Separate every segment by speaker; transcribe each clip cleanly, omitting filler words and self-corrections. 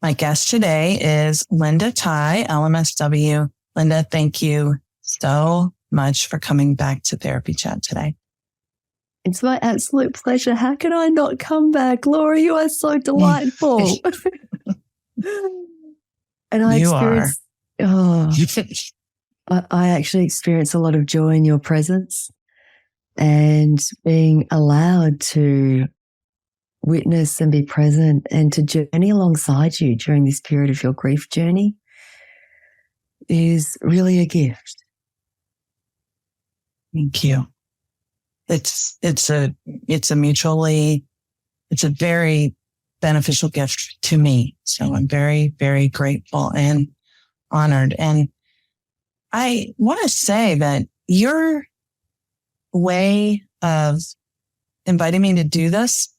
Speaker 1: My guest today is Linda Ty, LMSW. Linda, thank you so much for coming back to Therapy Chat today.
Speaker 2: It's my absolute pleasure. How can I not come back? Laura, you are so delightful. And I I actually experience a lot of joy in your presence and being allowed to witness and be present and to journey alongside you during this period of your grief journey is really a gift.
Speaker 1: Thank you. It's a very beneficial gift to me. So I'm very, very grateful and honored. And I want to say that your way of inviting me to do this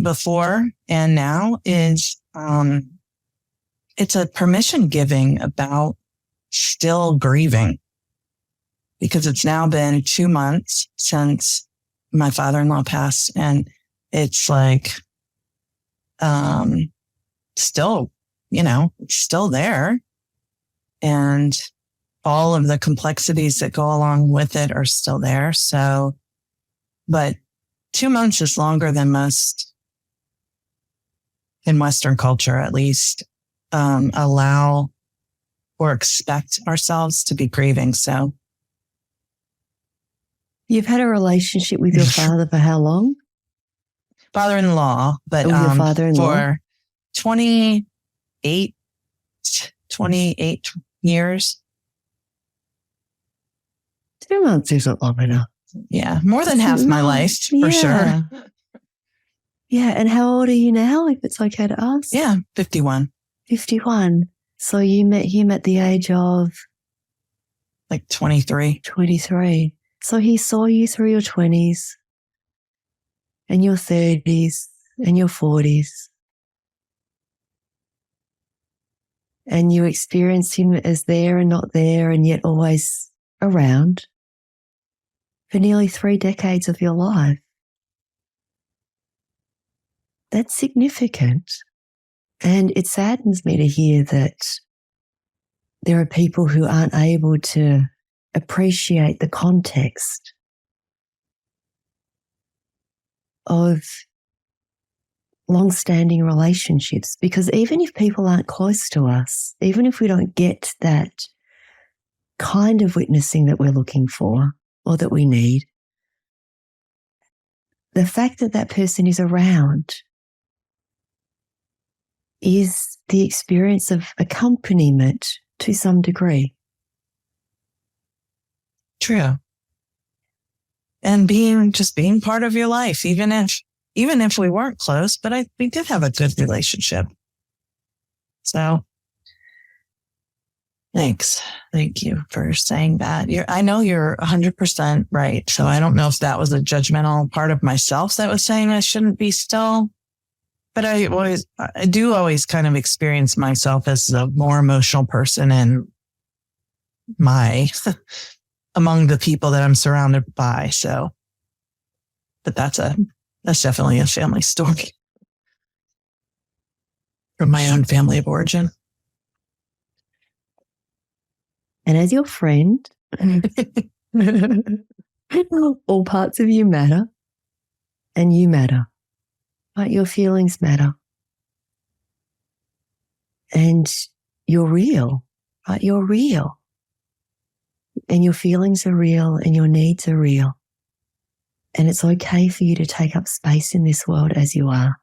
Speaker 1: before and now is, it's a permission giving about still grieving, because it's now been 2 months since my father-in-law passed, and it's like, still, it's still there. And all of the complexities that go along with it are still there. So, but 2 months is longer than most in Western culture, at least, allow or expect ourselves to be grieving. So
Speaker 2: you've had a relationship with your father for how long?
Speaker 1: Father-in-law, but
Speaker 2: your father-in-law?
Speaker 1: For 28 years.
Speaker 2: 2 months isn't long enough.
Speaker 1: Yeah, more than half my life, for sure.
Speaker 2: Yeah, and how old are you now, if it's okay to ask?
Speaker 1: Yeah, 51.
Speaker 2: 51. So you met him at the age of?
Speaker 1: Like 23.
Speaker 2: 23. So he saw you through your 20s and your 30s and your 40s. And you experienced him as there and not there and yet always around for nearly 3 decades of your life. That's significant. And it saddens me to hear that there are people who aren't able to appreciate the context of long-standing relationships, because even if people aren't close to us, even if we don't get that kind of witnessing that we're looking for or that we need, the fact that that person is around is the experience of accompaniment to some degree.
Speaker 1: True. And being part of your life, even if we weren't close, but we did have a good relationship. So thanks. Thank you for saying that. I know you're 100% right. So I don't know if that was a judgmental part of myself that was saying I shouldn't be still. But I do always kind of experience myself as a more emotional person and among the people that I'm surrounded by. So, but that's definitely a family story from my own family of origin.
Speaker 2: And as your friend, all parts of you matter and you matter. But your feelings matter. And you're real, right? You're real. And your feelings are real and your needs are real. And it's okay for you to take up space in this world as you are.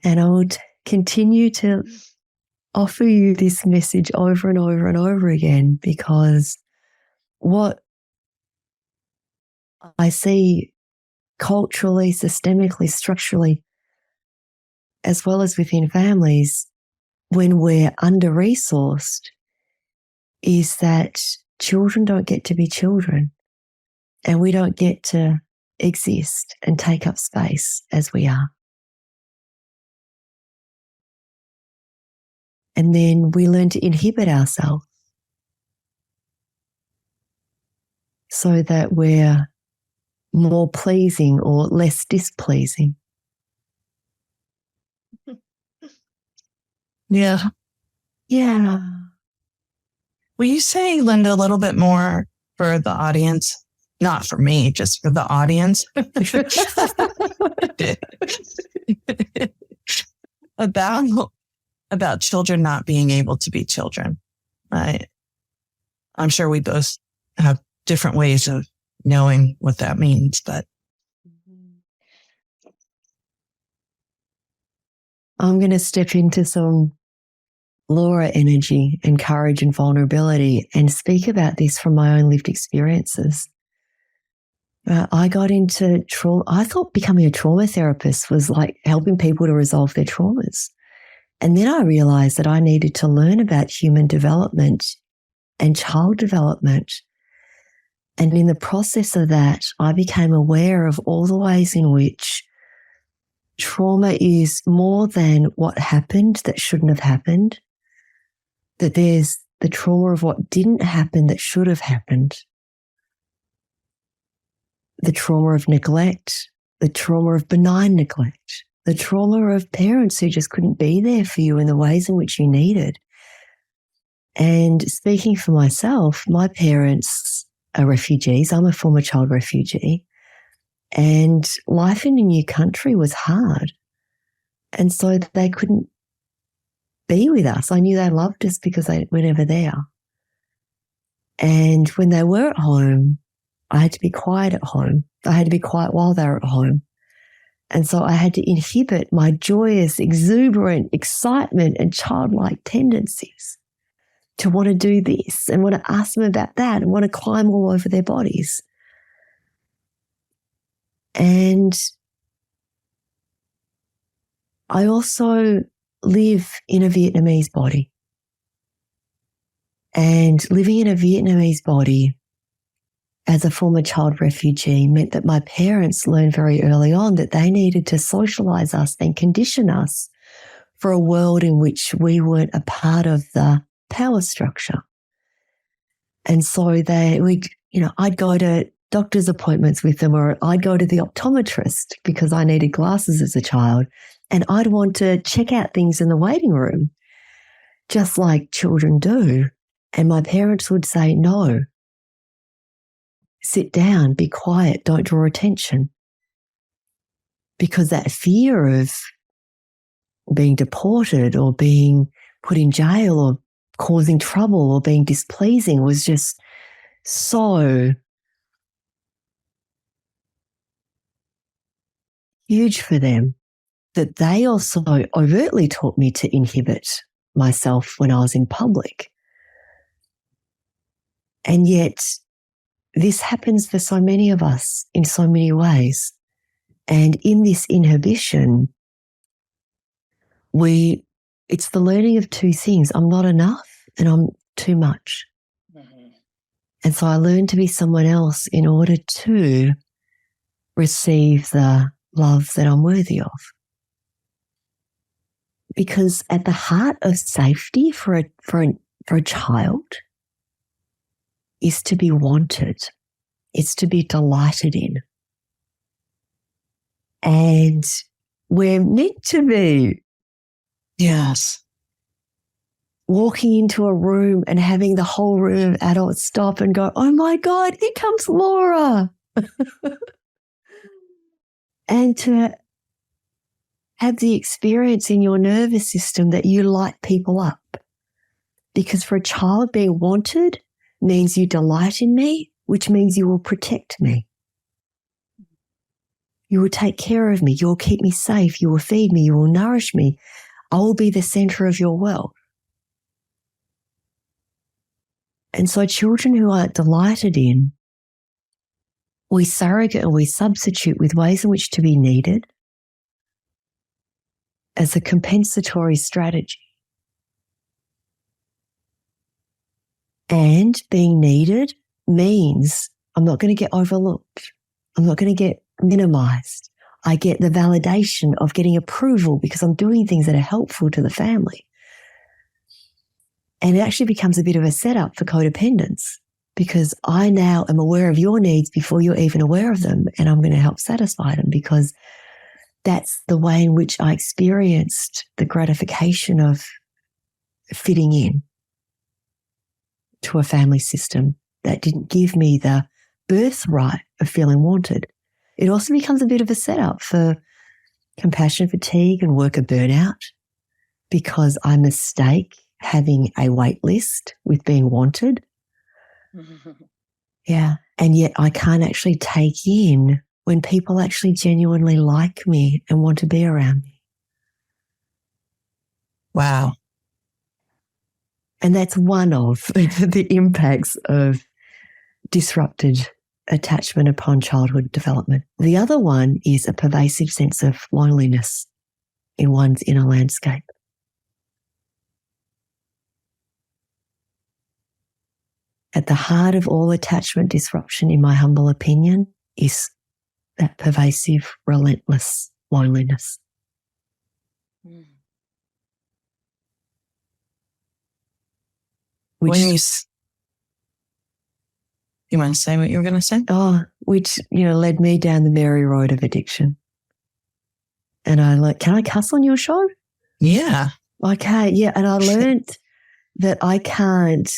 Speaker 2: And I would continue to offer you this message over and over and over again, because what I see culturally, systemically, structurally, as well as within families, when we're under-resourced, is that children don't get to be children and we don't get to exist and take up space as we are. And then we learn to inhibit ourselves. so that we're more pleasing or less displeasing.
Speaker 1: Yeah.
Speaker 2: Yeah.
Speaker 1: Will you say, Linda, a little bit more for the audience? Not for me, just for the audience. about children not being able to be children. I'm sure we both have different ways of knowing what that means, but
Speaker 2: I'm going to step into some Laura energy and courage and vulnerability and speak about this from my own lived experiences. I got into trauma. I thought becoming a trauma therapist was like helping people to resolve their traumas. And then I realized that I needed to learn about human development and child development. And in the process of that, I became aware of all the ways in which trauma is more than what happened that shouldn't have happened, that there's the trauma of what didn't happen that should have happened, the trauma of neglect, the trauma of benign neglect, the trauma of parents who just couldn't be there for you in the ways in which you needed. And speaking for myself, my parents are refugees. I'm a former child refugee. And life in a new country was hard. And so they couldn't be with us. I knew they loved us because they were never there. And when they were at home, I had to be quiet at home. I had to be quiet while they were at home. And so I had to inhibit my joyous, exuberant excitement and childlike tendencies to want to do this and want to ask them about that and want to climb all over their bodies. And I also live in a Vietnamese body. And living in a Vietnamese body as a former child refugee meant that my parents learned very early on that they needed to socialize us and condition us for a world in which we weren't a part of the power structure. And so I'd go to doctor's appointments with them, or I'd go to the optometrist because I needed glasses as a child, and I'd want to check out things in the waiting room, just like children do. And my parents would say, no, sit down, be quiet, don't draw attention. Because that fear of being deported or being put in jail or causing trouble or being displeasing was just so huge for them that they also overtly taught me to inhibit myself when I was in public. And yet this happens for so many of us in so many ways. And in this inhibition, it's the learning of two things. I'm not enough and I'm too much. Mm-hmm. And so I learned to be someone else in order to receive the love that I'm worthy of. Because at the heart of safety for a child is to be wanted. It's to be delighted in. And we're meant to be.
Speaker 1: Yes.
Speaker 2: Walking into a room and having the whole room of adults stop and go, oh my God, here comes Laura. And to have the experience in your nervous system that you light people up. Because for a child, being wanted means you delight in me, which means you will protect me. You will take care of me. You will keep me safe. You will feed me. You will nourish me. I will be the center of your world. And so children who are delighted in, we surrogate and we substitute with ways in which to be needed as a compensatory strategy. And being needed means I'm not going to get overlooked. I'm not going to get minimized. I get the validation of getting approval because I'm doing things that are helpful to the family. And it actually becomes a bit of a setup for codependence because I now am aware of your needs before you're even aware of them, and I'm going to help satisfy them because that's the way in which I experienced the gratification of fitting in to a family system that didn't give me the birthright of feeling wanted. It also becomes a bit of a setup for compassion fatigue and worker burnout because I mistake having a wait list with being wanted. Yeah. And yet I can't actually take in when people actually genuinely like me and want to be around me.
Speaker 1: Wow.
Speaker 2: And that's one of the impacts of disrupted attachment upon childhood development. The other one is a pervasive sense of loneliness in one's inner landscape. At the heart of all attachment disruption, in my humble opinion, is that pervasive, relentless loneliness. Which,
Speaker 1: you want to say what you were going to say?
Speaker 2: Which led me down the merry road of addiction. And I can I cuss on your show?
Speaker 1: Yeah.
Speaker 2: Okay, yeah. And I learned that I can't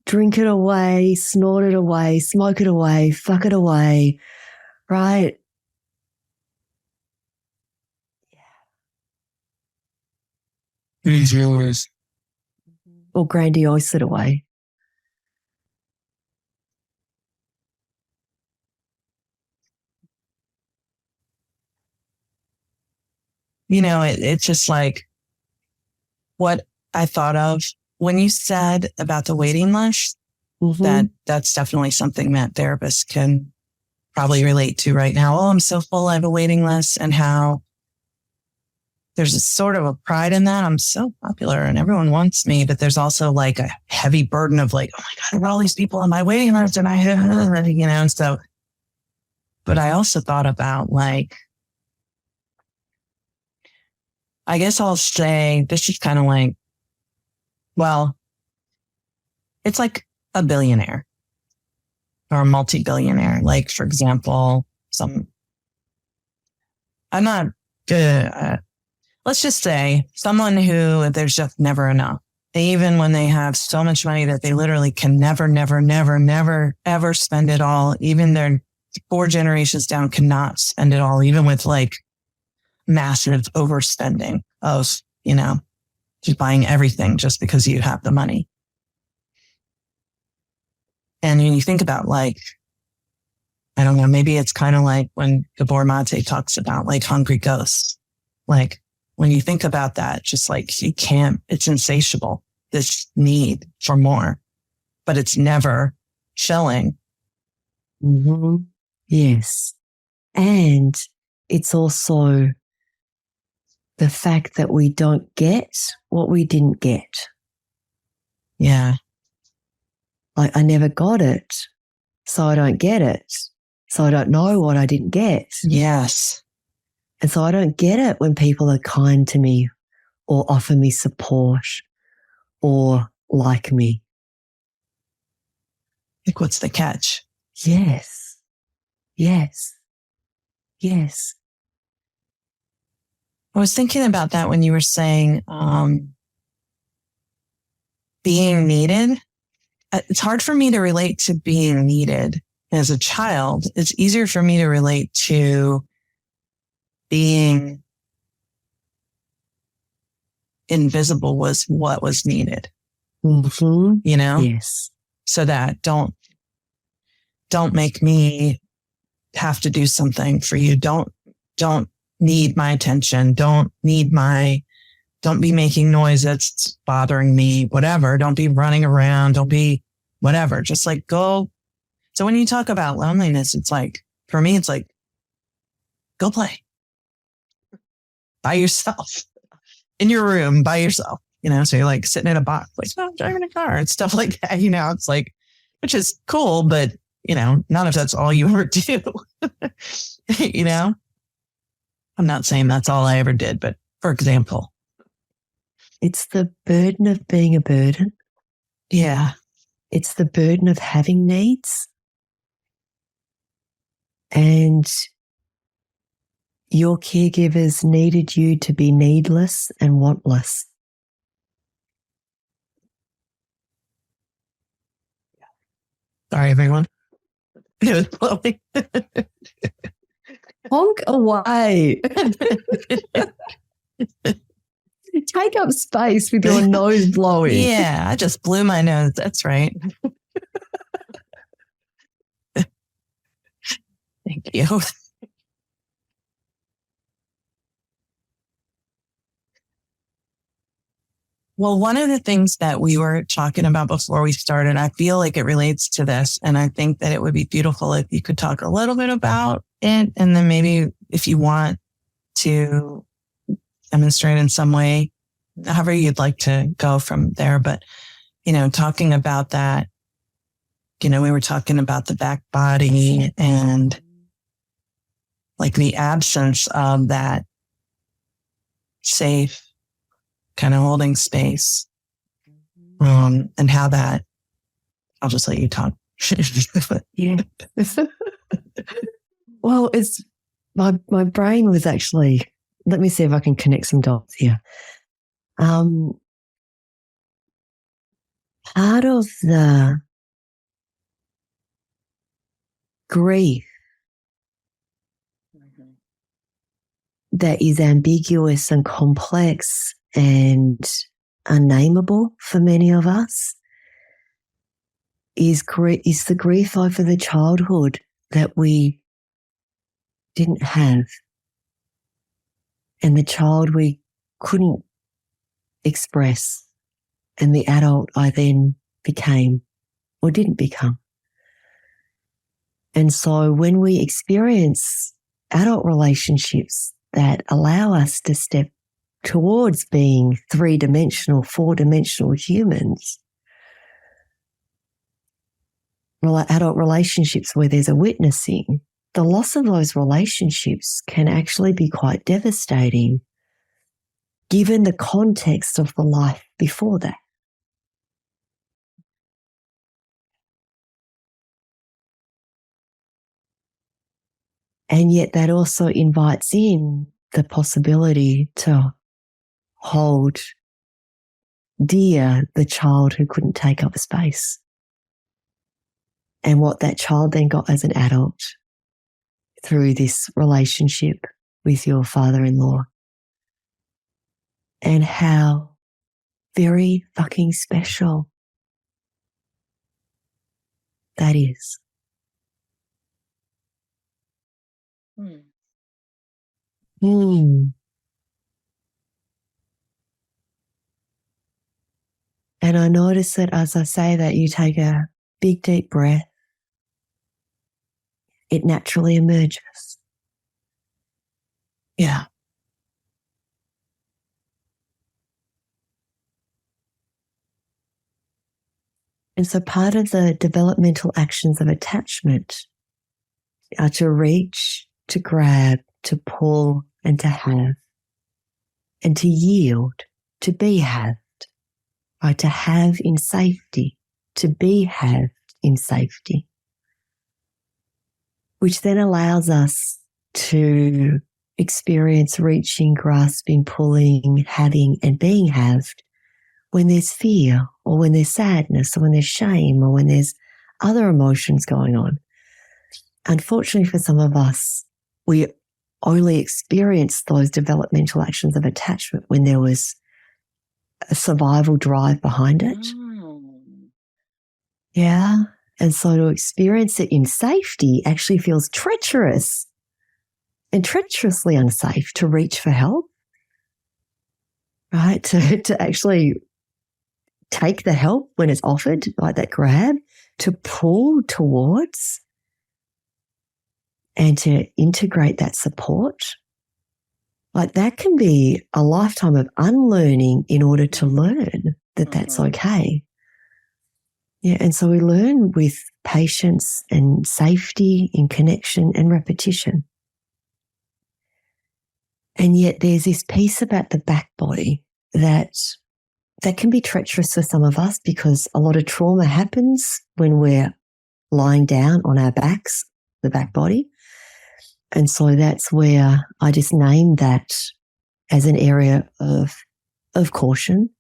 Speaker 2: drink it away, snort it away, smoke it away, fuck it away, right?
Speaker 1: These viewers.
Speaker 2: Or grandiose it away.
Speaker 1: It's just like what I thought of when you said about the waiting list, that's definitely something that therapists can probably relate to right now. Oh, I'm so full, I have a waiting list, and how there's a sort of a pride in that. I'm so popular and everyone wants me, but there's also like a heavy burden of like, oh my God, I've got all these people on my waiting list and so, but I also thought about like, I guess I'll say this is kind of like, well, it's like a billionaire or a multi-billionaire. Like, for example, I'm not good. Let's just say someone who there's just never enough. Even when they have so much money that they literally can never, ever spend it all. Even their 4 generations down cannot spend it all, even with like massive overspending of, just buying everything just because you have the money. And when you think about like, I don't know, maybe it's kind of like when Gabor Mate talks about like hungry ghosts. Like when you think about that, just like it's insatiable, this need for more, but it's never chilling.
Speaker 2: Mm-hmm. Yes. And it's also the fact that we don't get what we didn't get.
Speaker 1: Yeah.
Speaker 2: Like I never got it, so I don't get it. So I don't know what I didn't get.
Speaker 1: Yes.
Speaker 2: And so I don't get it when people are kind to me or offer me support or like me.
Speaker 1: Like, what's the catch?
Speaker 2: Yes. Yes. Yes.
Speaker 1: I was thinking about that when you were saying being needed. It's hard for me to relate to being needed as a child. It's easier for me to relate to being invisible was what was needed.
Speaker 2: Mm-hmm.
Speaker 1: Yes. So that don't make me have to do something for you. Don't need my attention. Don't be making noise that's bothering me, whatever. Don't be running around. Don't be whatever. Just like go. So when you talk about loneliness, it's like, for me, it's like, go play by yourself in your room by yourself, so you're like sitting in a box, like, oh, I'm driving a car and stuff like that, it's like, which is cool, but none of that's all you ever do, I'm not saying that's all I ever did, but for example,
Speaker 2: it's the burden of being a burden.
Speaker 1: Yeah.
Speaker 2: It's the burden of having needs. And your caregivers needed you to be needless and wantless.
Speaker 1: Sorry, everyone. It was blowing.
Speaker 2: Honk away. Take up space with your nose blowing.
Speaker 1: Yeah, I just blew my nose. That's right. Thank you. Well, one of the things that we were talking about before we started, I feel like it relates to this. And I think that it would be beautiful if you could talk a little bit about it. And then maybe if you want to demonstrate in some way, however you'd like to go from there. But, talking about that, we were talking about the back body and like the absence of that safe kind of holding space, and how that, I'll just let you talk.
Speaker 2: Yeah. Well, it's my brain was actually, let me see if I can connect some dots here. Part of the grief that is ambiguous and complex and unnameable for many of us is the grief over the childhood that we didn't have, and the child we couldn't express, and the adult I then became or didn't become. And so when we experience adult relationships that allow us to step towards being 3-dimensional, 4-dimensional humans, adult relationships where there's a witnessing, the loss of those relationships can actually be quite devastating given the context of the life before that. And yet that also invites in the possibility to hold dear the child who couldn't take up space, and what that child then got as an adult through this relationship with your father-in-law, and how very fucking special that is. And I notice that as I say that, you take a big, deep breath. It naturally emerges.
Speaker 1: Yeah.
Speaker 2: And so part of the developmental actions of attachment are to reach, to grab, to pull, and to have, and to yield, to be halved, right? To have in safety, to be halved in safety, which then allows us to experience reaching, grasping, pulling, having, and being halved when there's fear, or when there's sadness, or when there's shame, or when there's other emotions going on. Unfortunately for some of us, we only experienced those developmental actions of attachment when there was a survival drive behind it. Yeah. And so to experience it in safety actually feels treacherous and treacherously unsafe to reach for help, right? To actually take the help when it's offered, like that grab, to pull towards and to integrate that support. Like that can be a lifetime of unlearning in order to learn that that's okay. Yeah, and so we learn with patience and safety in connection and repetition. And yet there's this piece about the back body that that can be treacherous for some of us because a lot of trauma happens when we're lying down on our backs, the back body. And so that's where I just named that as an area of caution.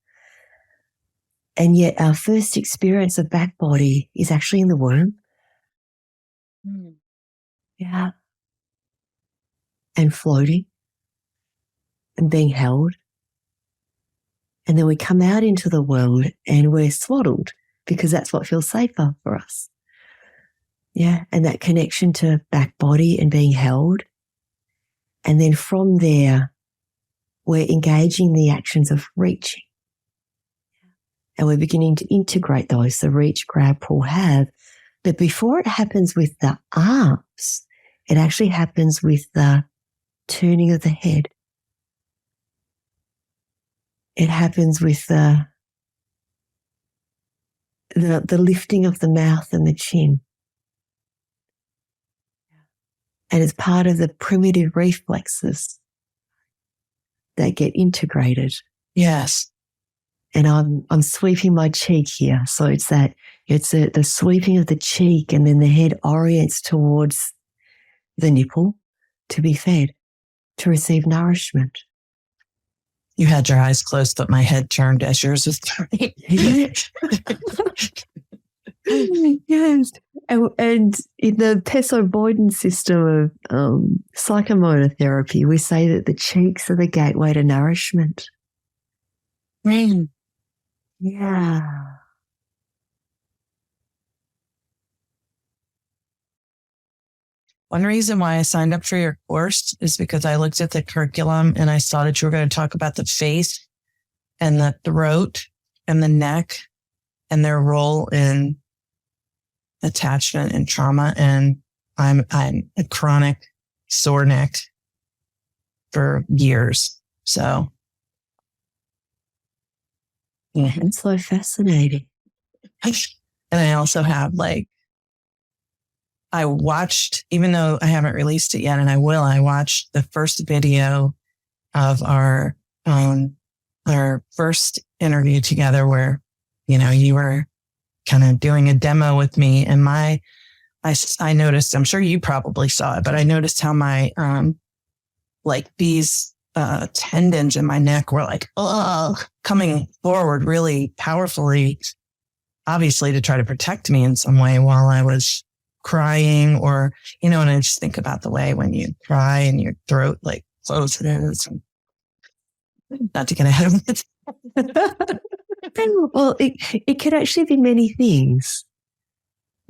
Speaker 2: And yet our first experience of back body is actually in the womb. Yeah. And floating and being held. And then we come out into the world and we're swaddled because that's what feels safer for us. Yeah. And that connection to back body and being held. And then from there, we're engaging the actions of reaching. And we're beginning to integrate those, the reach, grab, pull, have. But before it happens with the arms, it actually happens with the turning of the head. It happens with the lifting of the mouth and the chin. And it's part of the primitive reflexes that get integrated.
Speaker 1: Yes.
Speaker 2: And I'm sweeping my cheek here. So it's the sweeping of the cheek, and then the head orients towards the nipple to be fed, to receive nourishment.
Speaker 1: You had your eyes closed, but my head turned as yours was turning.
Speaker 2: Yes. And in the Peso Boyden system of psychomotor therapy, we say that the cheeks are the gateway to nourishment. Yeah.
Speaker 1: One reason why I signed up for your course is because I looked at the curriculum and I saw that you were going to talk about the face and the throat and the neck and their role in attachment and trauma. And I'm a chronic sore neck for years. So.
Speaker 2: It's so fascinating.
Speaker 1: And I also have I watched, even though I haven't released it yet, and I watched the first video of our first interview together where, you were kind of doing a demo with me, and I noticed, I'm sure you probably saw it, but I noticed how my, these, tendons in my neck were coming forward really powerfully, obviously to try to protect me in some way while I was crying, or, and I just think about the way when you cry and your throat closes. Not to get ahead of it.
Speaker 2: Well, it could actually be many things,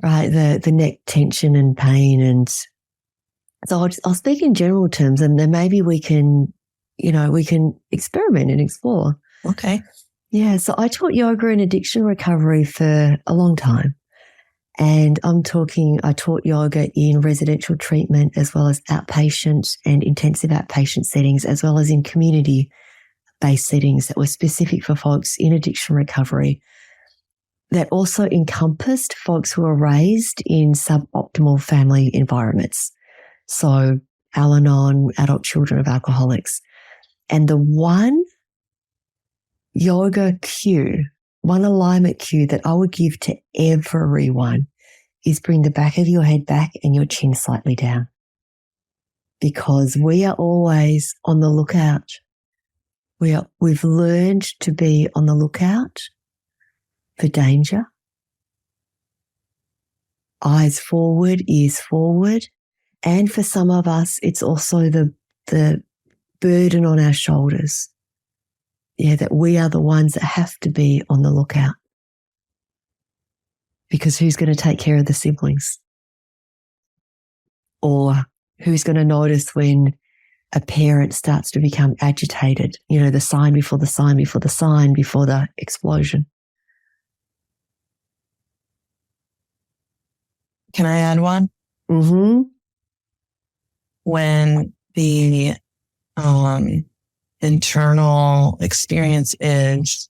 Speaker 2: right? The neck tension and pain. And so I'll speak in general terms, and then maybe we can experiment and explore.
Speaker 1: Okay.
Speaker 2: Yeah. So I taught yoga and addiction recovery for a long time. And I taught yoga in residential treatment as well as outpatient and intensive outpatient settings, as well as in community-based settings that were specific for folks in addiction recovery, that also encompassed folks who were raised in suboptimal family environments. So Al-Anon, adult children of alcoholics. And the one yoga cue, one alignment cue that I would give to everyone is bring the back of your head back and your chin slightly down. Because we are always on the lookout. We've learned to be on the lookout for danger. Eyes forward, ears forward. And for some of us, it's also the burden on our shoulders. Yeah, that we are the ones that have to be on the lookout. Because who's going to take care of the siblings? Or who's going to notice when a parent starts to become agitated? The sign before the sign before the sign before the explosion.
Speaker 1: Can I add one?
Speaker 2: Mm-hmm.
Speaker 1: When the internal experience is,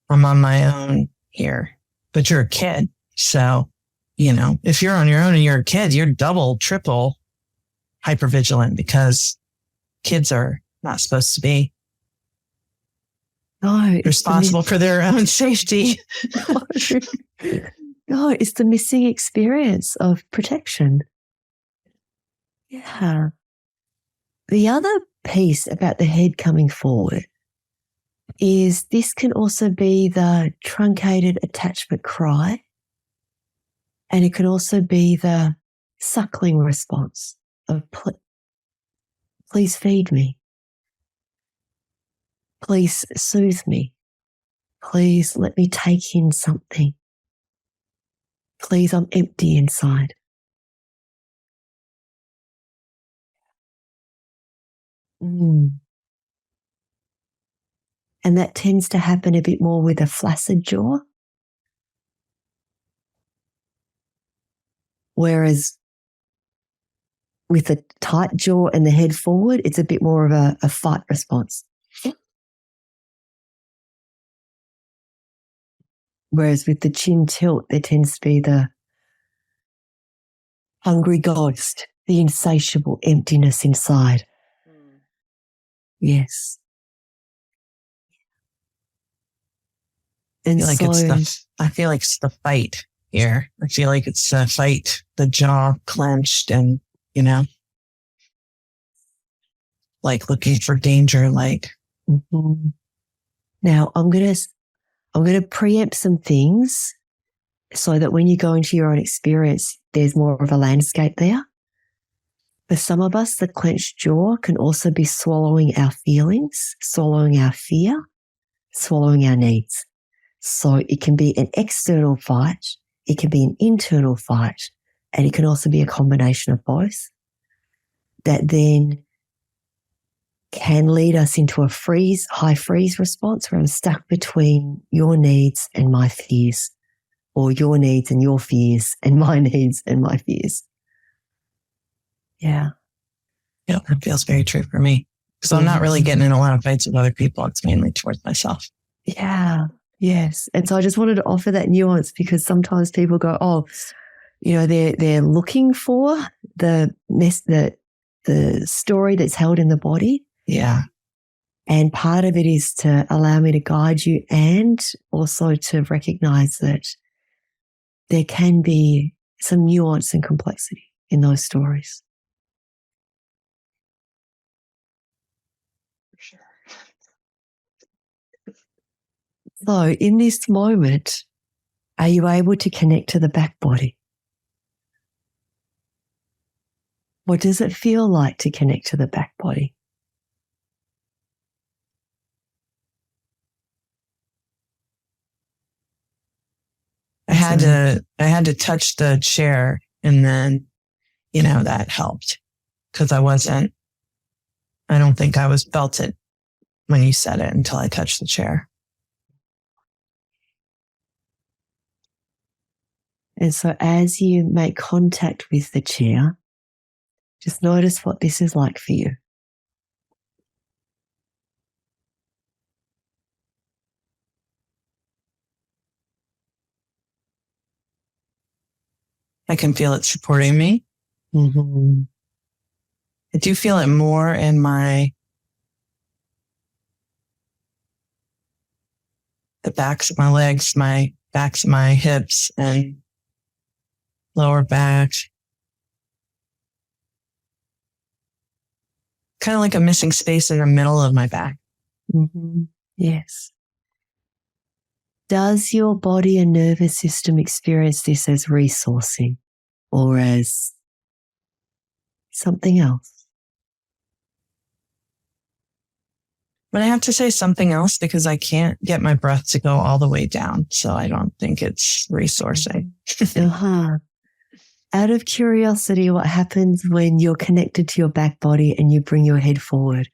Speaker 1: I'm on my own here, but you're a kid. So, if you're on your own and you're a kid, you're double, triple hypervigilant because kids are not supposed to be.
Speaker 2: No,
Speaker 1: responsible for their own safety.
Speaker 2: No, it's the missing experience of protection. Yeah. The other piece about the head coming forward is this can also be the truncated attachment cry, and it can also be the suckling response of please feed me, please soothe me, please let me take in something, please I'm empty inside. And that tends to happen a bit more with a flaccid jaw. Whereas with a tight jaw and the head forward, it's a bit more of a fight response. Whereas with the chin tilt, there tends to be the hungry ghost, the insatiable emptiness inside. Yes. And
Speaker 1: I feel like it's the fight here. I feel like it's the fight, the jaw clenched and, like looking for danger, like.
Speaker 2: Mm-hmm. Now I'm going to preempt some things so that when you go into your own experience, there's more of a landscape there. For some of us, the clenched jaw can also be swallowing our feelings, swallowing our fear, swallowing our needs. So it can be an external fight, it can be an internal fight, and it can also be a combination of both that then can lead us into a high freeze response where I'm stuck between your needs and my fears, or your needs and your fears and my needs and my fears. Yeah.
Speaker 1: Yeah, that feels very true for me. So I'm not really getting in a lot of fights with other people. It's mainly towards myself.
Speaker 2: Yeah. Yes. And so I just wanted to offer that nuance because sometimes people go, oh, they're looking for the story that's held in the body.
Speaker 1: Yeah.
Speaker 2: And part of it is to allow me to guide you and also to recognize that there can be some nuance and complexity in those stories.
Speaker 1: For sure.
Speaker 2: So in this moment, are you able to connect to the back body? What does it feel like to connect to the back body?
Speaker 1: I had to touch the chair and then, that helped because I don't think I was belted when you said it until I touched the chair.
Speaker 2: And so as you make contact with the chair, just notice what this is like for you.
Speaker 1: I can feel it supporting me.
Speaker 2: Mm-hmm.
Speaker 1: I do feel it more in the backs of my legs, my backs of my hips and lower back. Kind of like a missing space in the middle of my back.
Speaker 2: Mm-hmm. Yes. Does your body and nervous system experience this as resourcing or as something else?
Speaker 1: But I have to say something else because I can't get my breath to go all the way down. So I don't think it's resourcing.
Speaker 2: Out of curiosity, what happens when you're connected to your back body and you bring your head forward?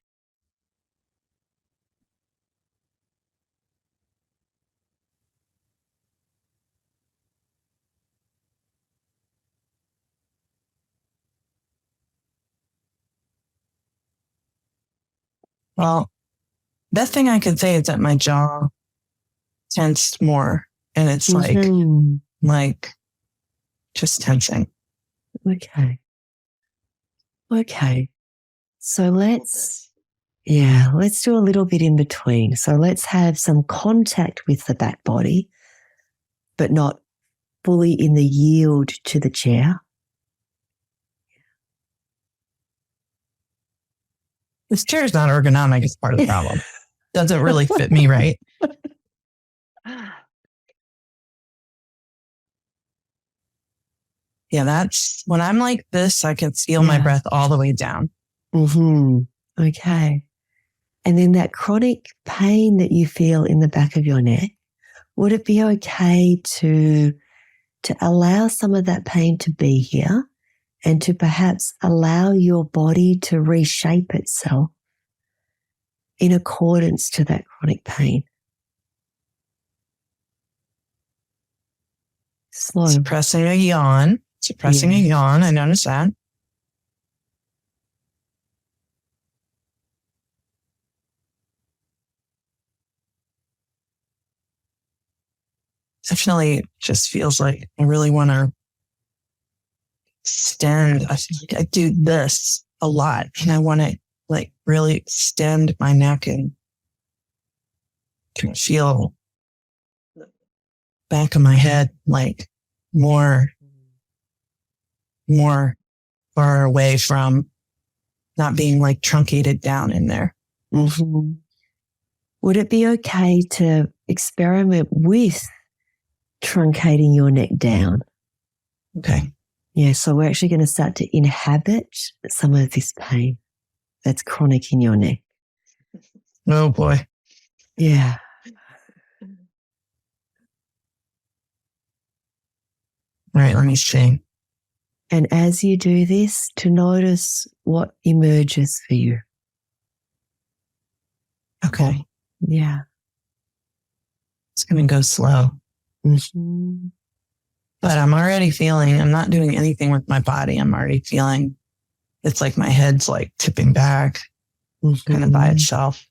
Speaker 1: Well, best thing I could say is that my jaw tensed more and it's like just tensing.
Speaker 2: Okay. So let's Yeah, let's do a little bit in between. So let's have some contact with the back body, but not fully in the yield to the chair.
Speaker 1: This chair is not ergonomic. It's part of the problem. Doesn't really fit me right. Yeah, that's when I'm like this, I can feel my breath all the way down.
Speaker 2: Okay. And then that chronic pain that you feel in the back of your neck, would it be okay to allow some of that pain to be here and to perhaps allow your body to reshape itself in accordance to that chronic pain? Slow.
Speaker 1: Suppressing a yawn. A yawn. I noticed that. Definitely just feels like I really want to extend. I feel like I do this a lot and I want to like really extend my neck and can feel the back of my head like more far away from not being like truncated down in there.
Speaker 2: Would it be okay to experiment with truncating your neck down?
Speaker 1: Okay.
Speaker 2: Yeah, so we're actually going to start to inhabit some of this pain that's chronic in your neck.
Speaker 1: Oh boy.
Speaker 2: Yeah.
Speaker 1: Right, let me see.
Speaker 2: And as you do this, to notice what emerges for you.
Speaker 1: Okay.
Speaker 2: Yeah.
Speaker 1: It's going to go slow. But I'm already feeling, I'm not doing anything with my body. I'm already feeling it's like my head's like tipping back kind of by itself.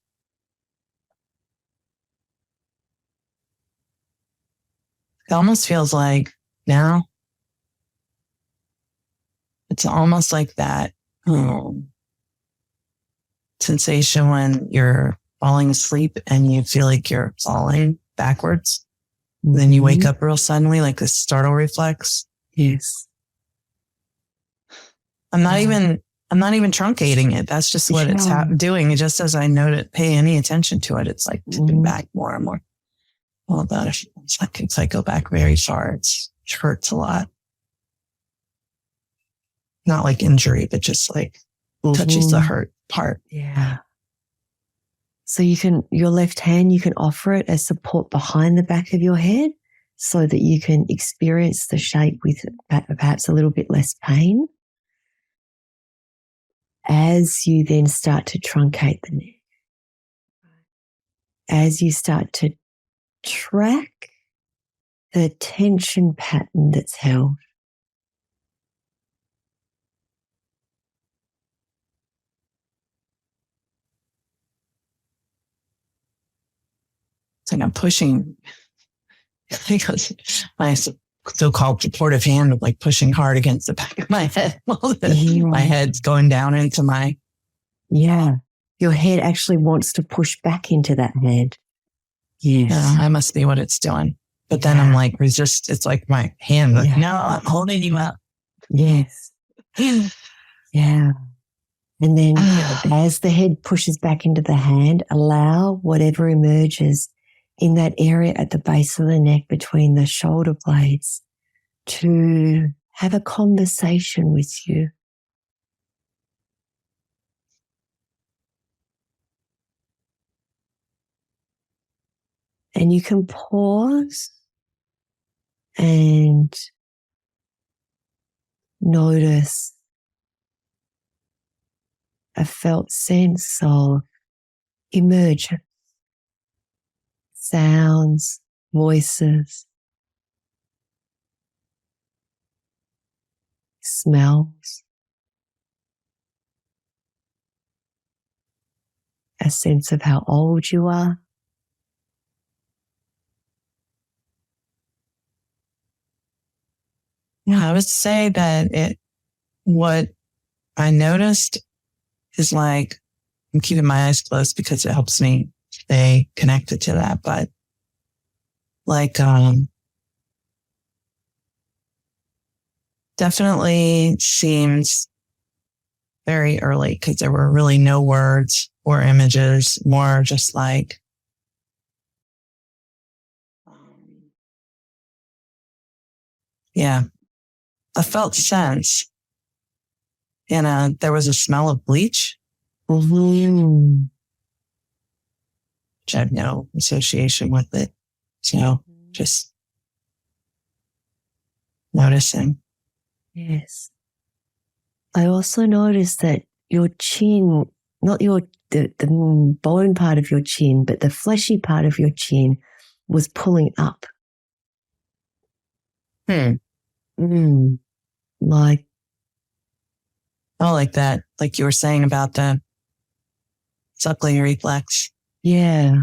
Speaker 1: It almost feels like now it's almost like that sensation when you're falling asleep and you feel like you're falling backwards. Then you wake up real suddenly, like this startle reflex.
Speaker 2: Yes.
Speaker 1: I'm not even truncating it. That's just what it's doing. It just as I pay any attention to it, it's like tipping back more and more. Well, about a few seconds, I go back very far. It hurts a lot. Not like injury, but just like touches the hurt part.
Speaker 2: Yeah. So your left hand, you can offer it as support behind the back of your head so that you can experience the shape with perhaps a little bit less pain. As you then start to truncate the neck, as you start to track the tension pattern that's held,
Speaker 1: it's like I'm pushing, because my so-called supportive hand of like pushing hard against the back of my head while my head's going down into my.
Speaker 2: Yeah. Your head actually wants to push back into that hand. Yes.
Speaker 1: That must be what it's doing. But then I'm like, it's like my hand, like, no, I'm holding you up.
Speaker 2: Yes. Yeah. And then as the head pushes back into the hand, allow whatever emerges in that area at the base of the neck between the shoulder blades to have a conversation with you. And you can pause and notice a felt sense of emergence, sounds, voices, smells, a sense of how old you are.
Speaker 1: Yeah, I would say that what I noticed is like I'm keeping my eyes closed because it helps me stay connected to that. But like, definitely seems very early because there were really no words or images, more just like, yeah, a felt sense. And there was a smell of bleach,
Speaker 2: Mm-hmm.
Speaker 1: which I have no association with it. So just noticing.
Speaker 2: Yes. I also noticed that your chin, not the bone part of your chin, but the fleshy part of your chin was pulling up. Like,
Speaker 1: Oh, like that, like you were saying about the suckling reflex.
Speaker 2: yeah.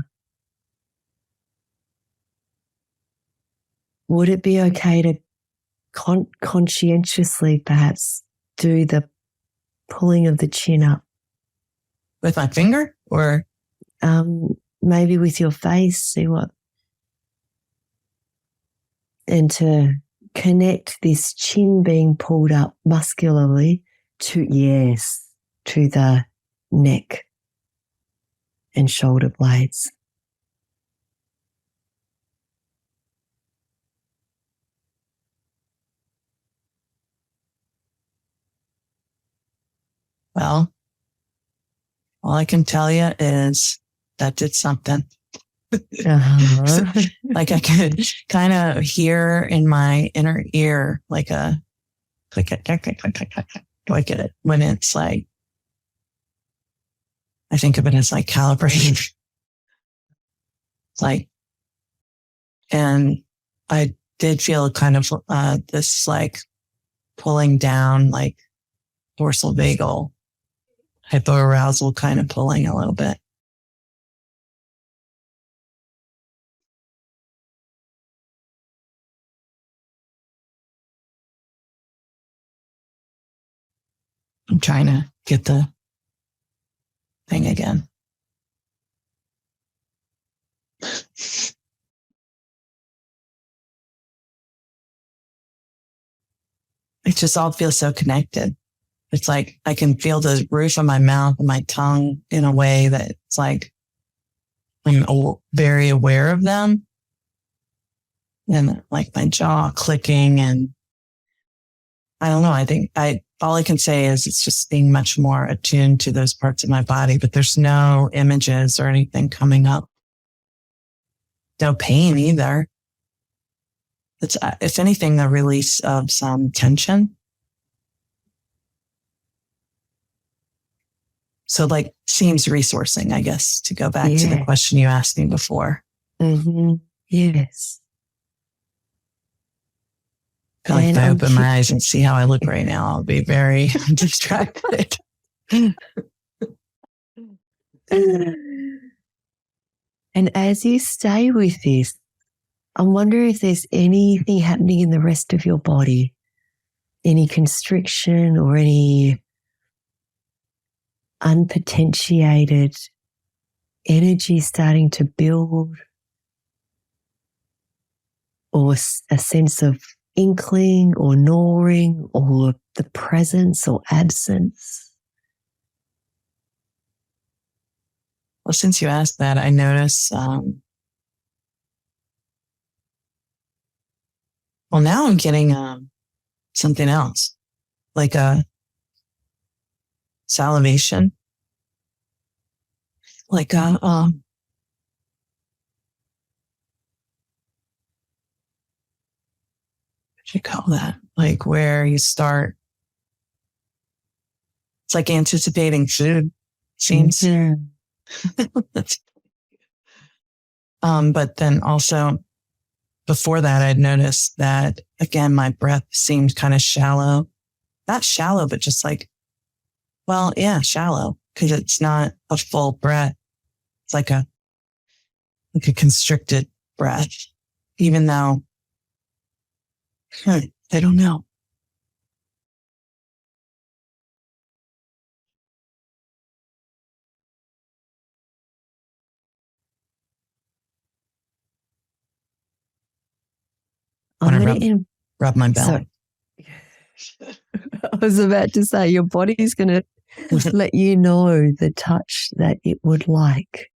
Speaker 2: Would it be okay to conscientiously perhaps do the pulling of the chin up?
Speaker 1: With my finger or?
Speaker 2: Maybe with your face, see what, and to connect this chin being pulled up muscularly to the neck and shoulder blades.
Speaker 1: Well, all I can tell you is that did something. Like I could kind of hear in my inner ear, like a click, click, click, click, click, click, click, click at it when it's like, I think of it as like calibrating. Like, and I did feel kind of this like pulling down, like dorsal vagal hypoarousal kind of pulling a little bit. I'm trying to get the thing again. It just all feels so connected. It's like I can feel the roof of my mouth and my tongue in a way that it's like I'm very aware of them. And like my jaw clicking, and I don't know. I think all I can say is it's just being much more attuned to those parts of my body, but there's no images or anything coming up. No pain either. It's, if anything, the release of some tension. So like seems resourcing, I guess, to go back to the question you asked me before.
Speaker 2: Mm-hmm. Yes.
Speaker 1: I feel like if I open my eyes and see how I look right now, I'll be very distracted.
Speaker 2: And as you stay with this, I wonder if there's anything happening in the rest of your body, any constriction or any unpotentiated energy starting to build, or a sense of inkling or gnawing or the presence or absence.
Speaker 1: Well, since you asked that, I notice, well, now I'm getting something else, like a salivation, like a, what do you call that? Like where you start, it's like anticipating food, seems. Mm-hmm. But then also before that, I'd noticed that again, my breath seemed kind of shallow, not shallow, but just like, well, yeah, shallow, because it's not a full breath. It's like a constricted breath, even though I don't know.
Speaker 2: I'm
Speaker 1: When I
Speaker 2: going to
Speaker 1: rub my belly.
Speaker 2: I was about to say, your body's going to let you know the touch that it would like.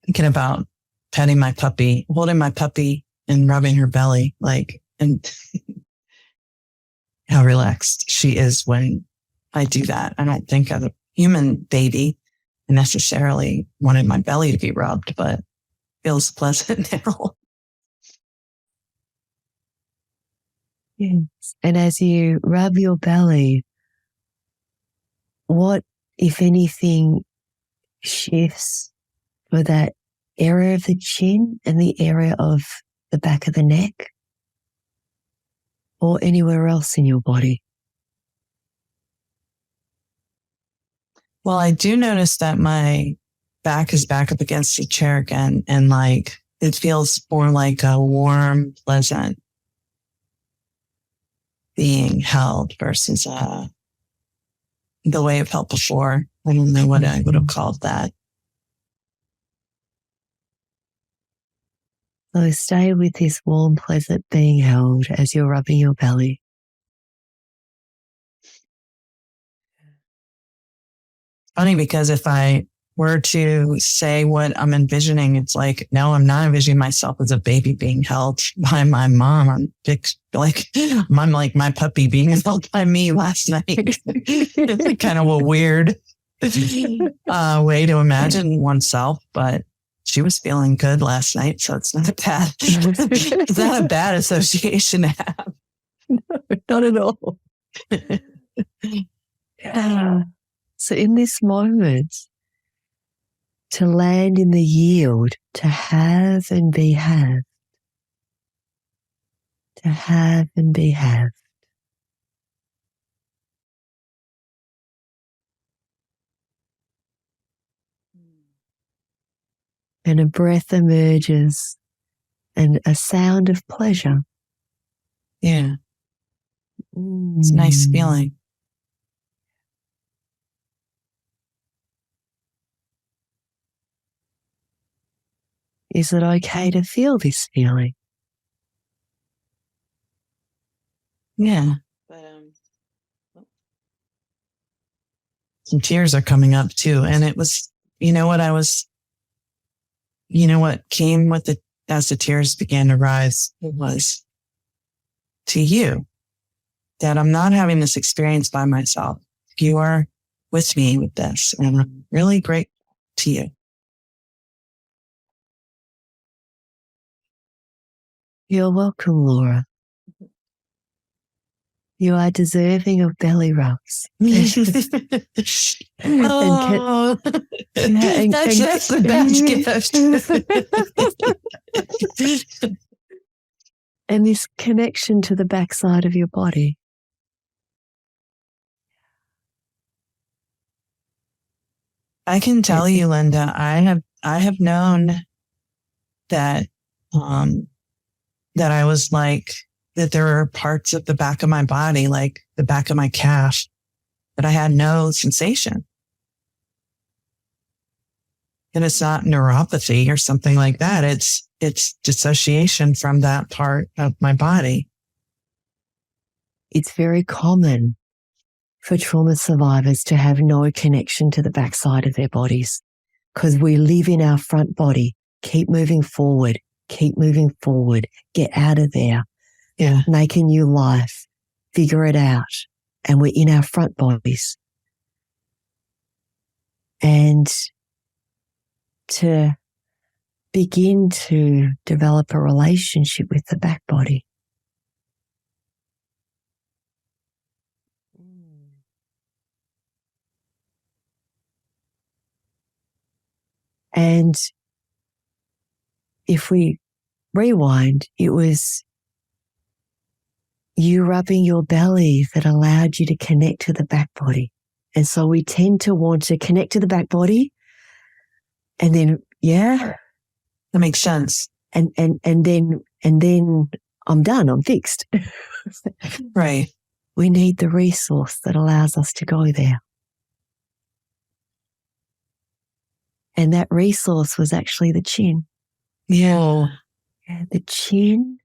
Speaker 1: Thinking about petting my puppy, holding my puppy and rubbing her belly, and how relaxed she is when I do that. I don't think of a human baby necessarily wanted my belly to be rubbed, but it feels pleasant now.
Speaker 2: Yes. And as you rub your belly, what, if anything, shifts for that area of the chin and the area of the back of the neck or anywhere else in your body?
Speaker 1: Well, I do notice that my back is back up against the chair again, and it feels more like a warm, pleasant being held versus the way it felt before. I don't know what I would have called that.
Speaker 2: So stay with this warm, pleasant being held as you're rubbing your belly.
Speaker 1: Funny, because if I were to say what I'm envisioning, it's like, no, I'm not envisioning myself as a baby being held by my mom. I'm like my puppy being held by me last night. It's kind of a weird way to imagine oneself, but she was feeling good last night, so it's not bad. It's not a bad association to have.
Speaker 2: No, not at all. So in this moment, to land in the yield, to have and be halved, to have and be halved. And a breath emerges and a sound of pleasure.
Speaker 1: Yeah. It's a nice feeling.
Speaker 2: Is it okay to feel this feeling?
Speaker 1: Yeah. But some tears are coming up too. And it was, what came with it as the tears began to rise was to you, that I'm not having this experience by myself. You are with me with this, and I'm really grateful to you.
Speaker 2: You're welcome, Laura. You are deserving of belly rubs.
Speaker 1: That's the best gift.
Speaker 2: And this connection to the backside of your body.
Speaker 1: I can tell you, Linda, I have known that that I was that there were parts of the back of my body, like the back of my calf, that I had no sensation. And it's not neuropathy or something like that. It's dissociation from that part of my body.
Speaker 2: It's very common for trauma survivors to have no connection to the backside of their bodies because we live in our front body. Keep moving forward. Keep moving forward. Get out of there.
Speaker 1: Yeah.
Speaker 2: Make a new life. Figure it out. And we're in our front bodies. And to begin to develop a relationship with the back body. And if we rewind, it was you rubbing your belly that allowed you to connect to the back body. And so we tend to want to connect to the back body and then, yeah.
Speaker 1: That makes sense.
Speaker 2: And then I'm done, I'm fixed.
Speaker 1: Right.
Speaker 2: We need the resource that allows us to go there. And that resource was actually the chin.
Speaker 1: Yeah.
Speaker 2: The chin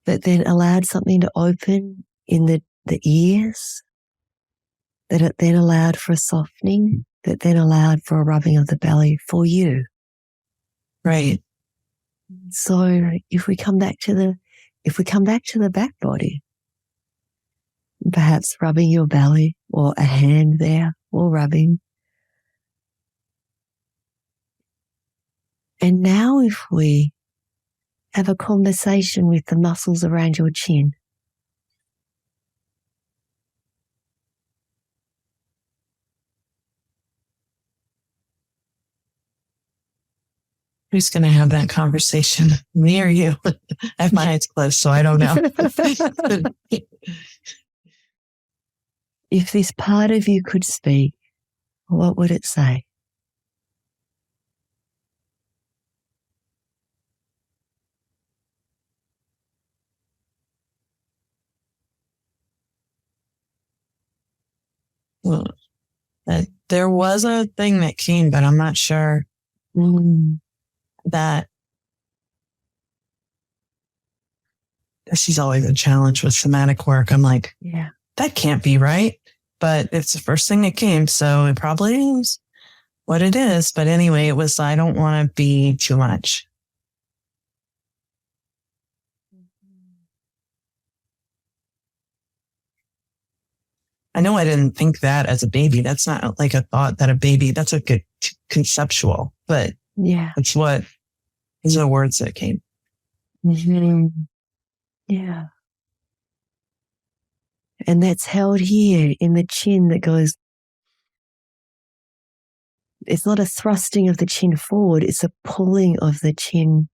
Speaker 2: that then allowed something to open in the ears, that it then allowed for a softening, that then allowed for a rubbing of the belly for you.
Speaker 1: Right.
Speaker 2: So if we come back to the back body, perhaps rubbing your belly or a hand there or rubbing. And now if we have a conversation with the muscles around your chin.
Speaker 1: Who's going to have that conversation? Me or you? I have my eyes closed, so I don't know.
Speaker 2: If this part of you could speak, what would it say?
Speaker 1: Well, there was a thing that came, but I'm not sure that she's always a challenge with somatic work. I'm like,
Speaker 2: Yeah.
Speaker 1: that can't be right. But it's the first thing that came. So it probably is what it is. But anyway, it was, I don't want to be too much. I know I didn't think that as a baby. That's not like a thought that a baby, that's a good conceptual, but
Speaker 2: Yeah.
Speaker 1: it's what is the words that came.
Speaker 2: Mm-hmm. Yeah. And that's held here in the chin that goes, it's not a thrusting of the chin forward, it's a pulling of the chin.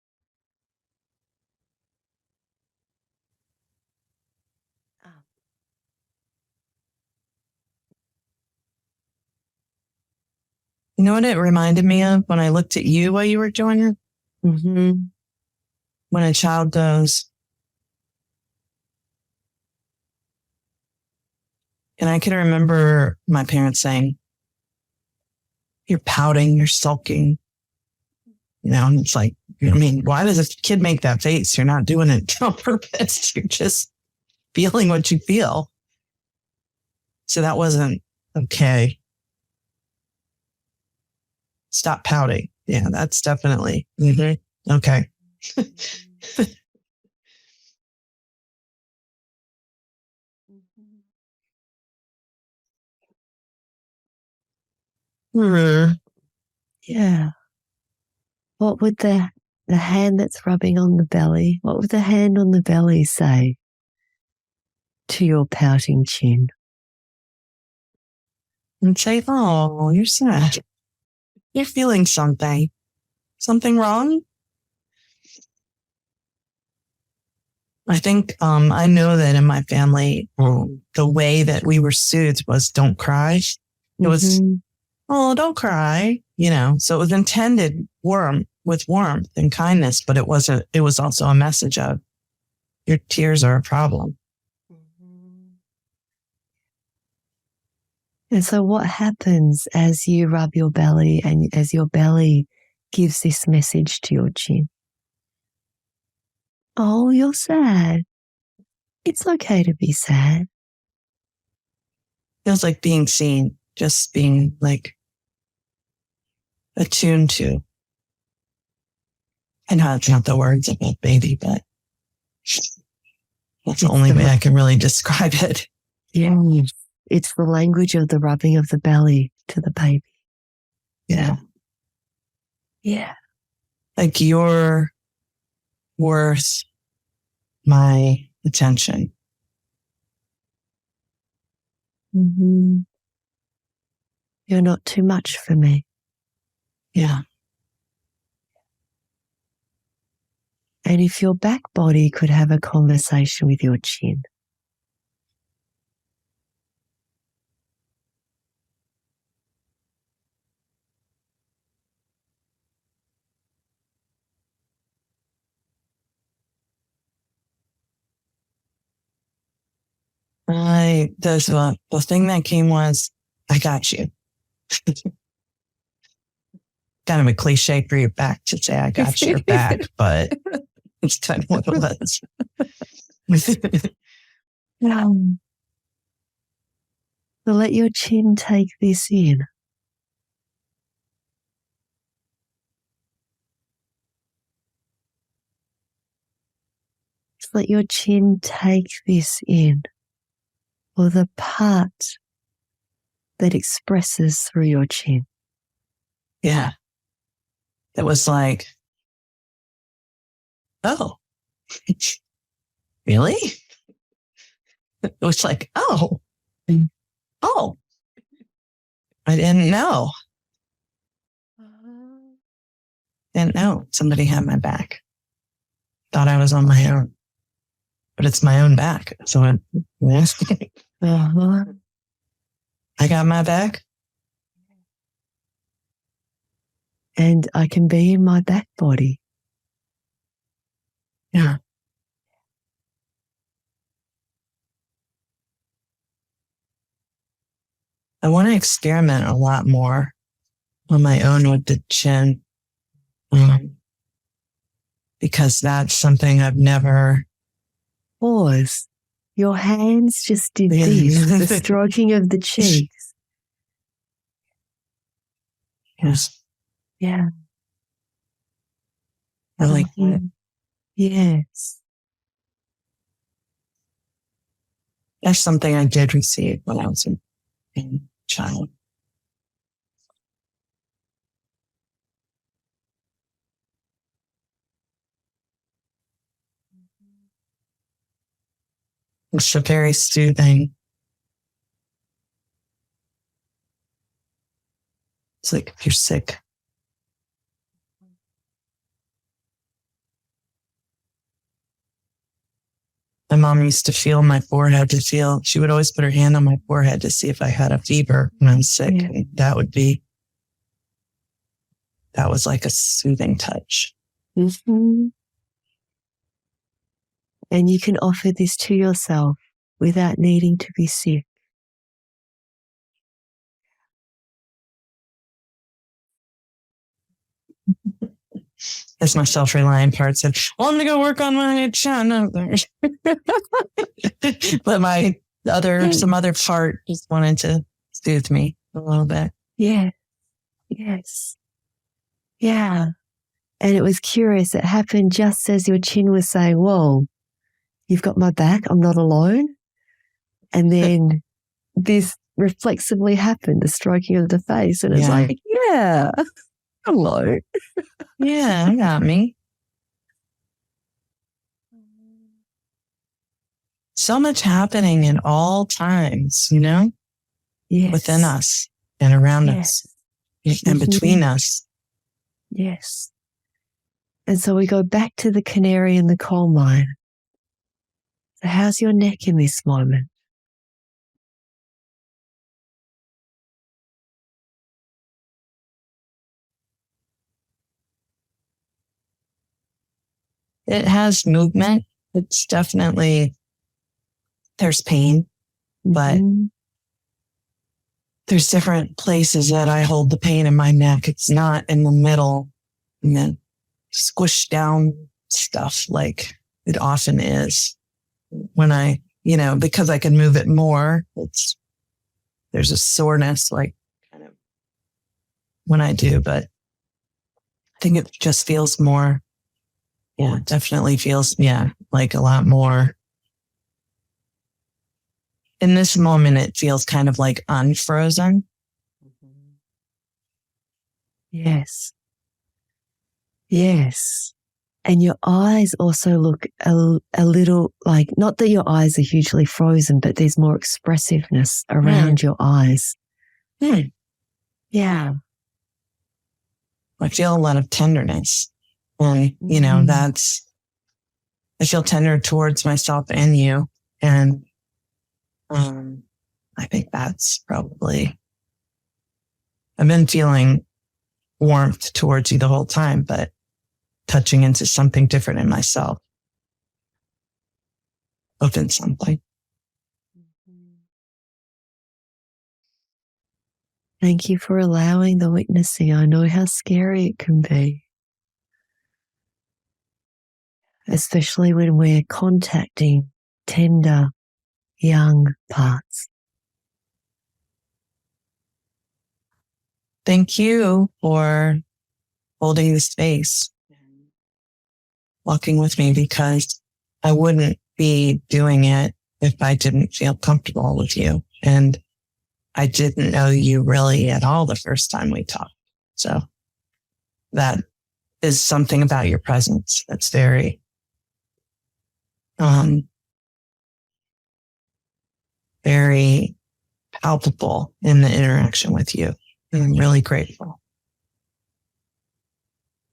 Speaker 1: You know what it reminded me of when I looked at you while you were doing it?
Speaker 2: Mm-hmm.
Speaker 1: When a child goes, and I can remember my parents saying, you're pouting, you're sulking. You know, and it's like, I mean, why does a kid make that face? You're not doing it on purpose. You're just feeling what you feel. So that wasn't okay. Stop pouting. Yeah, that's definitely okay.
Speaker 2: Yeah. What would the hand that's rubbing on the belly, what would the hand on the belly say to your pouting chin?
Speaker 1: And say, oh, you're sad. You're feeling something. Something wrong? I think I know that in my family, the way that we were soothed was don't cry. It was, oh, don't cry, you know. So it was intended with warmth and kindness, but it was also a message of your tears are a problem.
Speaker 2: And so what happens as you rub your belly and as your belly gives this message to your chin? Oh, you're sad. It's okay to be sad.
Speaker 1: Feels like being seen, just being like attuned to. I know it's not the words of a baby, but that's the only way I can really describe it.
Speaker 2: Yeah. It's the language of the rubbing of the belly to the baby.
Speaker 1: Yeah.
Speaker 2: Yeah.
Speaker 1: Like you're worth my attention.
Speaker 2: Mm-hmm. You're not too much for me.
Speaker 1: Yeah.
Speaker 2: And if your back body could have a conversation with your chin.
Speaker 1: The thing that came was, I got you. kind of a cliche for your back to say, I got your back, but it's kind of what it was.
Speaker 2: So let your chin take this in. Just let your chin take this in, or the part that expresses through your chin.
Speaker 1: Yeah. It was like, oh, really? It was like, oh, I didn't know. Didn't know somebody had my back. Thought I was on my own, but it's my own back. So I got my back.
Speaker 2: And I can be in my back body.
Speaker 1: Yeah. I want to experiment a lot more on my own with the chin. Because that's something I've never.
Speaker 2: Pause. Your hands just did this, the stroking of the cheeks.
Speaker 1: Yes.
Speaker 2: Yeah.
Speaker 1: I like that.
Speaker 2: Yes.
Speaker 1: That's something I did receive when I was a child. It's a very soothing. It's like if you're sick. My mom used to feel my forehead she would always put her hand on my forehead to see if I had a fever when I was sick.
Speaker 2: Yeah.
Speaker 1: And that was like a soothing touch.
Speaker 2: Mm-hmm. And you can offer this to yourself without needing to be sick.
Speaker 1: As my self-reliant part said, well, I'm going to go work on my chin. But some other part just wanted to soothe me a little bit.
Speaker 2: Yeah. Yes. Yeah. And it was curious. It happened just as your chin was saying, whoa, you've got my back. I'm not alone. And then this reflexively happened, the stroking of the face. And it's like, yeah, hello.
Speaker 1: Yeah, I got me. So much happening in all times,
Speaker 2: Yes.
Speaker 1: within us and around us and between us.
Speaker 2: Yes. And so we go back to the canary in the coal mine. So how's your neck in this moment?
Speaker 1: It has movement. It's definitely, there's pain, but there's different places that I hold the pain in my neck. It's not in the middle and then squished down stuff like it often is when I, because I can move it more. There's a soreness like kind of when I do, but I think it just feels more. Yeah, it definitely feels, like a lot more. In this moment, it feels kind of like unfrozen.
Speaker 2: Yes. Yes. And your eyes also look a little like, not that your eyes are hugely frozen, but there's more expressiveness around your eyes. Yeah.
Speaker 1: I feel a lot of tenderness. And, I feel tender towards myself and you. And I think that's probably, I've been feeling warmth towards you the whole time, but touching into something different in myself opens something.
Speaker 2: Thank you for allowing the witnessing. I know how scary it can be, especially when we're contacting tender, young parts.
Speaker 1: Thank you for holding the space, walking with me, because I wouldn't be doing it if I didn't feel comfortable with you. And I didn't know you really at all the first time we talked. So that is something about your presence that's very, very palpable in the interaction with you. And I'm really grateful.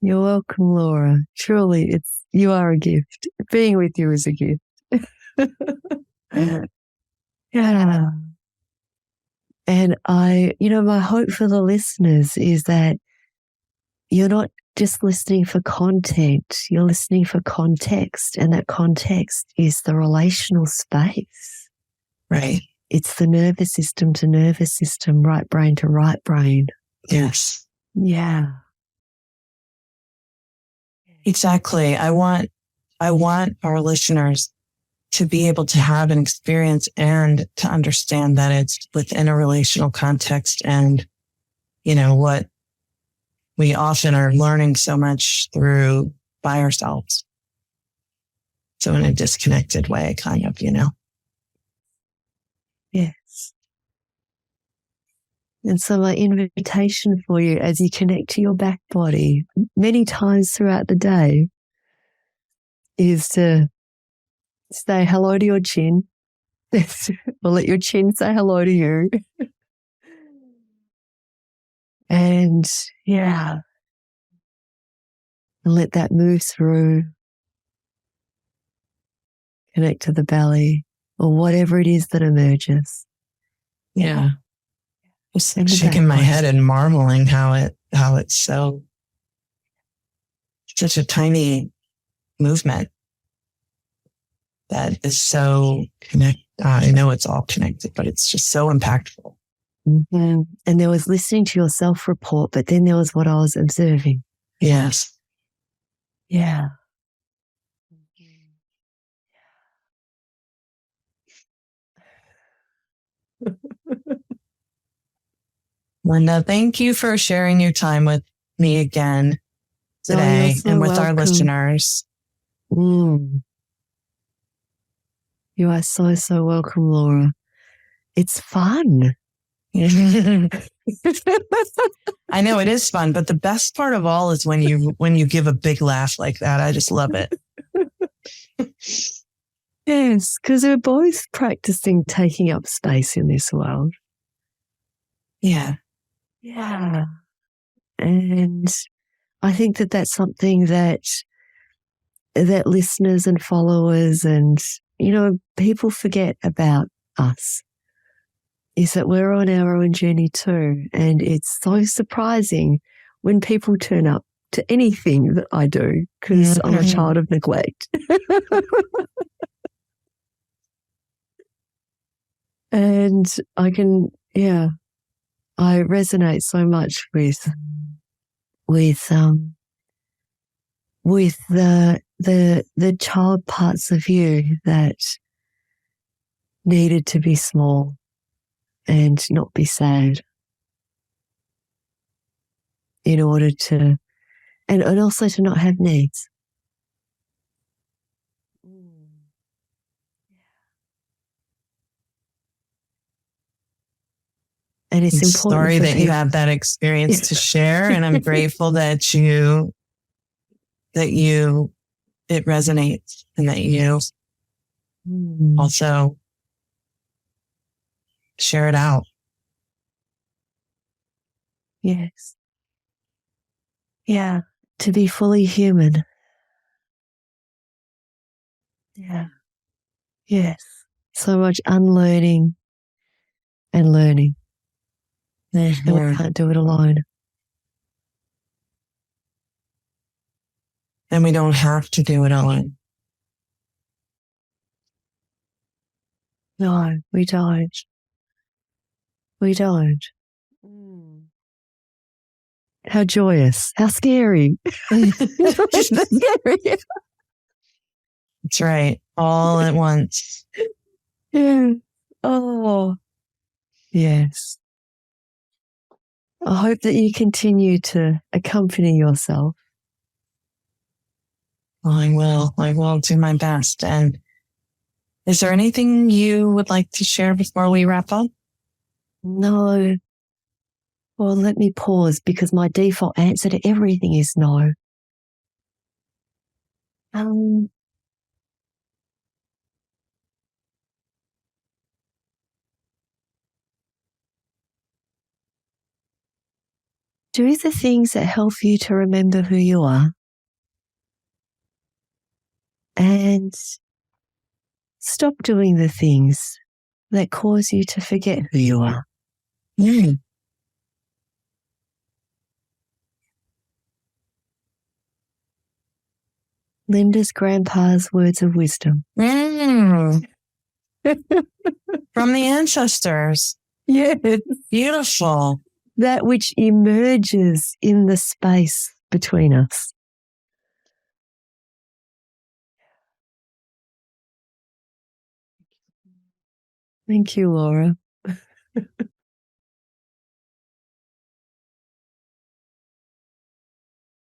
Speaker 2: You're welcome, Laura. Truly, you are a gift. Being with you is a gift. Yeah. And my hope for the listeners is that you're not just listening for content, you're listening for context. And that context is the relational space.
Speaker 1: Right.
Speaker 2: It's the nervous system to nervous system, right brain to right brain.
Speaker 1: Yes.
Speaker 2: Yeah.
Speaker 1: Exactly. I want our listeners to be able to have an experience and to understand that it's within a relational context, and, what we often are learning so much through by ourselves. So in a disconnected way, kind of,
Speaker 2: Yes. And so my invitation for you as you connect to your back body many times throughout the day is to say hello to your chin, or let your chin say hello to you. And and let that move through. Connect to the belly or whatever it is that emerges.
Speaker 1: Yeah. Just shaking my head and marveling how it's such a tiny movement that is so I know it's all connected, but it's just so impactful.
Speaker 2: Mm-hmm. And there was listening to your self-report, but then there was what I was observing.
Speaker 1: Yes.
Speaker 2: Yeah.
Speaker 1: Linda, thank you for sharing your time with me again today and with our listeners.
Speaker 2: You are so, so welcome, Laura. It's fun.
Speaker 1: I know it is fun, but the best part of all is when you give a big laugh like that. I just love it.
Speaker 2: Yes, because we're both practicing taking up space in this world.
Speaker 1: Yeah.
Speaker 2: Yeah. And I think that that's something that listeners and followers and, people forget about us, is that we're on our own journey too. And it's so surprising when people turn up to anything that I do, because I'm a child of neglect. And I resonate so much with the child parts of you that needed to be small and not be sad in order to, and also to not have needs. And it's important.
Speaker 1: Sorry that you have that experience to share, and I'm grateful that it resonates, and that you also share it out.
Speaker 2: Yes. Yeah. To be fully human. Yeah. Yes. So much unlearning and learning. And we can't do it alone.
Speaker 1: And we don't have to do it alone.
Speaker 2: No, we don't. We don't. How joyous. How scary. Scary.
Speaker 1: That's right. All at once.
Speaker 2: Yeah. Oh, yes. I hope that you continue to accompany yourself.
Speaker 1: Well, I will. I will do my best. And is there anything you would like to share before we wrap up?
Speaker 2: No. Well, let me pause because my default answer to everything is no. Do the things that help you to remember who you are. And stop doing the things that cause you to forget who you are.
Speaker 1: Mm.
Speaker 2: Linda's grandpa's words of wisdom.
Speaker 1: Mm. From the ancestors.
Speaker 2: Yes.
Speaker 1: Beautiful.
Speaker 2: That which emerges in the space between us. Thank you, Laura.